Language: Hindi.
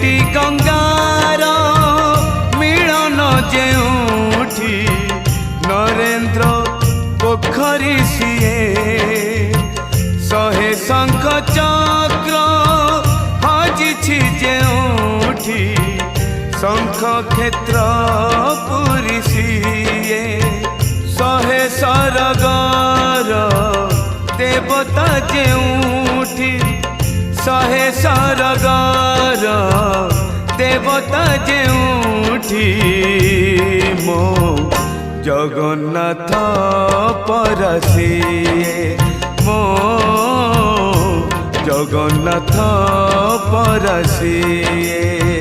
सेठी गंगार मिलन जेउठी नरेंद्र पोखरी सीए शहे शंख चक्र हजिछि जेउठी शंख क्षेत्र पुरी सीए शहे सरगर देवता जेउठी शहे सरगर देवता जेउठी मो जगन्नाथ परसिए मो जगन्नाथ परसिए।